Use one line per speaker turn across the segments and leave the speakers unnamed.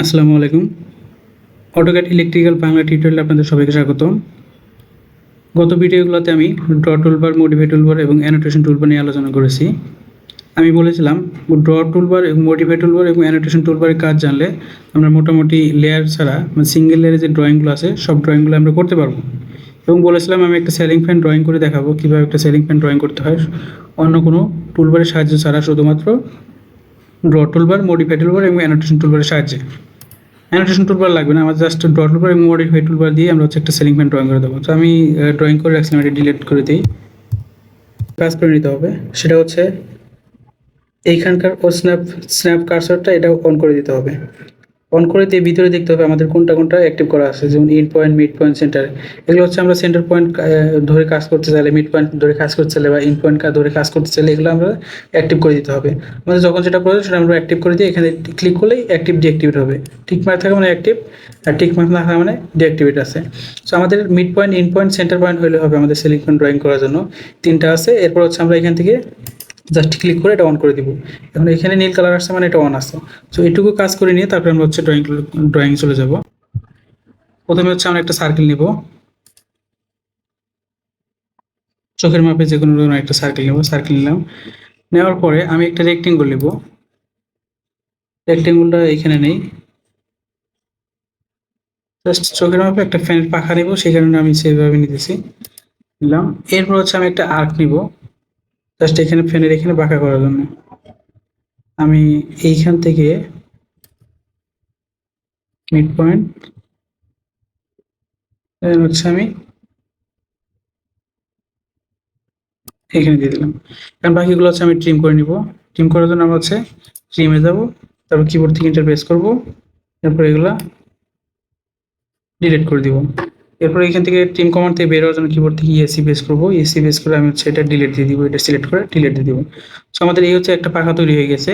আসসালামু আলাইকুম। AutoCAD electrical Bangla টিউটোরিয়ালে আপনাদের সবাইকে স্বাগতম। গত ভিডিওগুলোতে আমি ড্র টুলবার, মডিফাই টুলবার এবং অ্যানোটেশন টুলবার নিয়ে আলোচনা করেছি। আমি বলেছিলাম ড্র টুলবার এবং মডিফাই টুলবার এবং অ্যানোটেশন টুলবারের কাজ জানলে আমরা মোটামুটি লেয়ার ছাড়া মানে সিঙ্গেল লেয়ারে যে ড্রয়িংগুলো আছে সব ড্রয়িংগুলো আমরা করতে পারবো। এবং বলেছিলাম আমি একটা সিলিং ফ্যান ড্রয়িং করে দেখাবো কীভাবে একটা সিলিং ফ্যান ড্রয়িং করতে হয় অন্য কোনো টুলবারের সাহায্য ছাড়া, শুধুমাত্র ড্র টুলবার, মডিফাই টুলবার এবং অ্যানোটেশন টুলবারের সাহায্যে। অ্যানোটেশন টুলবার লাগবে না, আমাদের জাস্ট ড্র টুলবার এবং মডিফাই টুলবার দিয়ে আমরা হচ্ছে একটা সিলিং ফ্যান ড্রয়িং করে দেবো। তো আমি ড্রয়িং করে রাখছিলাম, এটা ডিলিট করে দিই। কাজ করে নিতে হবে, সেটা হচ্ছে এইখানকার ও স্ন্যাপ কার্সরটা এটা অন করে দিতে হবে। অন করে দিয়ে ভিতরে দেখতে হবে আমাদের কোনটা কোনটা অ্যাক্টিভ করা আছে, যেমন in point, mid point, centre. এগুলো হচ্ছে আমরা সেন্টার পয়েন্ট ধরে কাজ করতে চাইলে, মিড পয়েন্ট ধরে কাজ করতে চাইলে বা ইন পয়েন্ট ধরে কাজ করতে চাইলে এগুলো আমরা অ্যাক্টিভ করে দিতে হবে। আমাদের যখন যেটা প্রয়োজন সেটা আমরা অ্যাক্টিভ করে দিয়ে এখানে ক্লিক করলেই অ্যাক্টিভ ডিঅ্যাক্টিভেট হবে। টিক মার্ক থাকা মানে অ্যাক্টিভ, আর টিক মার্ক না থাকা মানে ডিঅ্যাক্টিভেট আছে। সো আমাদের mid point, in point, centre point হলে হবে আমাদের সিলিং ফ্যান ড্রয়িং করার জন্য। তিনটা আছে। এরপর হচ্ছে আমরা এখান থেকে জাস্ট ক্লিক করে এটা অন করে দিব। এখন এখানে নীল কালার আসছে মানে এটা অন আছে। সো এটুকু কাজ করে নিয়ে তারপরে আমরা হচ্ছে ড্রয়িং চলে যাব। প্রথমে হচ্ছে আমরা একটা সার্কেল নিব, চোখের মাপে যে কোনো ধরনের একটা সার্কেল নেব। সার্কেল নিলাম, নেওয়ার পরে আমি একটা রেক্টেঙ্গল নেব। রেক্টেঙ্গলটা এখানে নেই, জাস্ট চোখের মাপে একটা ফ্যানের পাখা নেব, সেই কারণে আমি সেভাবে নিতেছি। নিলাম। এরপর হচ্ছে আমি একটা আর্ক নিব, জাস্ট এখানে ফ্যানের এখানে বাঁকা করার জন্য। আমি এইখান থেকে মিড পয়েন্ট হচ্ছে আমি এখানে দিয়ে দিলাম। কারণ বাকিগুলো হচ্ছে আমি ট্রিম করে নিব। ট্রিম করার জন্য আমরা হচ্ছে ট্রিমে যাব, তারপর কিবোর্ড থেকে ইন্টারপ্রেস করব, এরপর এগুলা ডিলিট করে দিব। এরপর এখান থেকে ট্রিম কমান্ড থেকে বের হওয়ার জন্য কিবোর্ড থেকে এসি বেস করব। এসি বেস করে আমি হচ্ছে এটা ডিলিট দিয়ে দিব, এটা সিলেক্ট করে ডিলিট দিয়ে দিব। সো আমাদের এই হচ্ছে একটা পাখা তৈরি হয়ে গেছে।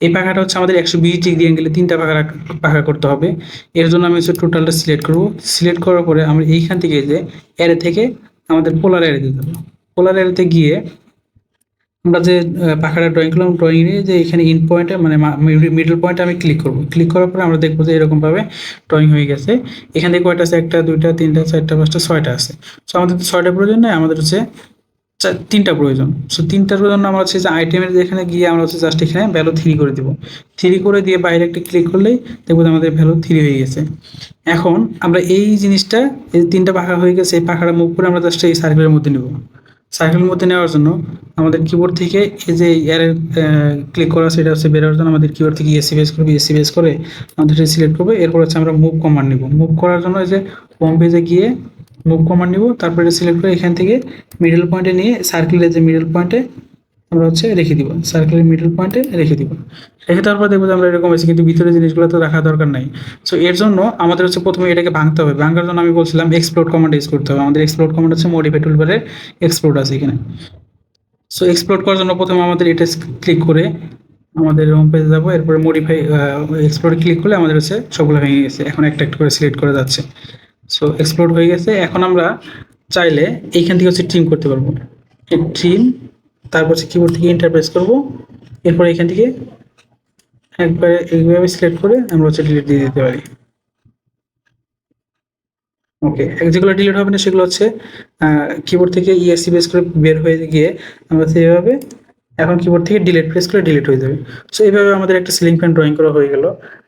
এই পাখাটা হচ্ছে আমাদের 120 ডিগ্রি অ্যাঙ্গেলে তিনটা পাখা করতে হবে। এর জন্য আমি হচ্ছে টোটালটা সিলেক্ট করব। সিলেক্ট করার পরে আমরা এইখান থেকে যে অ্যারে থেকে আমাদের পোলার অ্যারে দিতে হবে। পোলার অ্যারেতে গিয়ে আমরা যে পাখাটা ড্রয়িং করলাম, ড্রয়িং নিয়ে যে এখানে ইন পয়েন্টে মানে মিডল পয়েন্টে আমি ক্লিক করব। ক্লিক করার পরে আমরা দেখবো যে এরকমভাবে ড্রয়িং হয়ে গেছে। এখান থেকে কয়টা আছে? একটা, দুইটা, তিনটা, চারটা, পাঁচটা, ছয়টা আছে। সো আমাদের তো ছয়টা প্রয়োজন নয়, আমাদের হচ্ছে তিনটা প্রয়োজন। সো তিনটার জন্য আমরা হচ্ছে যে আইটেমের যেখানে গিয়ে আমরা হচ্ছে জাস্ট এখানে ভ্যালু 3 করে দিব। 3 করে দিয়ে বাইরে একটা ক্লিক করলেই দেখবো যে আমাদের ভ্যালু 3 হয়ে গেছে। এখন আমরা এই জিনিসটা, এই তিনটা পাখা হয়ে গেছে, এই পাখাটা মুভ করে আমরা জাস্ট এই সার্কেলের মধ্যে নেব। সার্কেলের মধ্যে নেওয়ার জন্য আমাদের কিবোর্ড থেকে এই যে এয়ারে ক্লিক করা আছে, এটা হচ্ছে বেরোর জন্য আমাদের কিবোর্ড থেকে এসি বেস করবে। এসি বেস করে আমাদের এটা সিলেক্ট করবে। এরপর হচ্ছে আমরা মুভ কমান্ড নিব। মুভ করার জন্য এই যে হোম পেজে গিয়ে মুভ কমান্ড নিব, তারপরে এটা সিলেক্ট করে এখান থেকে মিডল পয়েন্টে নিয়ে সার্কেলের যে মিডল পয়েন্টে আমরা হচ্ছে রেখে দিব। সার্কেলের মিডল পয়েন্টে রেখে দিব। রেখে দেওয়ার পর দেখবো যে আমরা এরকম আছে, কিন্তু ভিতরে জিনিসগুলো তো রাখা দরকার নাই। সো এর জন্য আমাদের হচ্ছে প্রথমে এটাকে ভাঙতে হবে। ভাঙার জন্য আমি বলছিলাম এক্সপ্লোড কমান্ড ইউজ করতে হবে। আমাদের এক্সপ্লোড কমান্ড হচ্ছে মডিফাই টুলবারের এক্সপ্লোড আছে এখানে। সো এক্সপ্লোড করার জন্য প্রথমে আমাদের এটা ক্লিক করে আমাদের হোম পেজে যাবো। এরপরে মডিফাই এক্সপ্লোরে ক্লিক করলে আমাদের হচ্ছে সবগুলো ভেঙে গেছে। এখন একটা একটা করে সিলেক্ট করা যাচ্ছে। সো এক্সপ্লোড হয়ে গেছে। এখন আমরা চাইলে এইখান থেকে হচ্ছে ট্রিম করতে পারবো। ট্রিম, তারপর হচ্ছে কিবোর্ড থেকে ইন্টারপ্রেস করব। এরপর এখান থেকে একবারে এইভাবে সিলেক্ট করে আমরা হচ্ছে ডিলিট দিয়ে দিতে পারি। ওকে, যেগুলো ডিলিট হবে না সেগুলো হচ্ছে কিবোর্ড থেকে ইএসসি বেস করে বের হয়ে গিয়ে আমরা সেইভাবে এখন কিবোর্ড থেকে ডিলিট প্রেস করে ডিলিট হয়ে যাবে। সো এইভাবে আমাদের একটা সিলিং ফ্যান ড্রয়িং করা হয়ে গেল।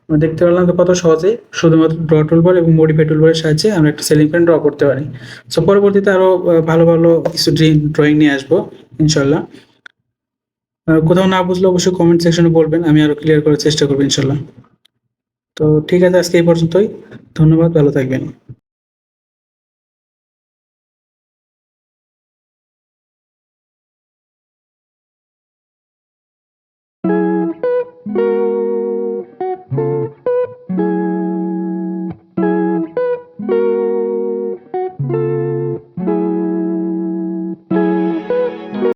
আমরা দেখতে পারলাম তো কত সহজেই শুধুমাত্র ড্র টুলবার এবং মডিফাই টুলবারের সাহায্যে আমরা একটা সিলিং ফ্যান ড্র করতে পারি। সো পরবর্তীতে আরও ভালো ভালো কিছু ড্রয়িং নিয়ে আসবো ইনশাল্লাহ। কোথাও না বুঝলে অবশ্যই কমেন্ট সেকশনে বলবেন, আমি আরো ক্লিয়ার করার চেষ্টা করবো ইনশাল্লাহ। তো ঠিক আছে, আজকে এই পর্যন্তই। ধন্যবাদ, ভালো থাকবেন।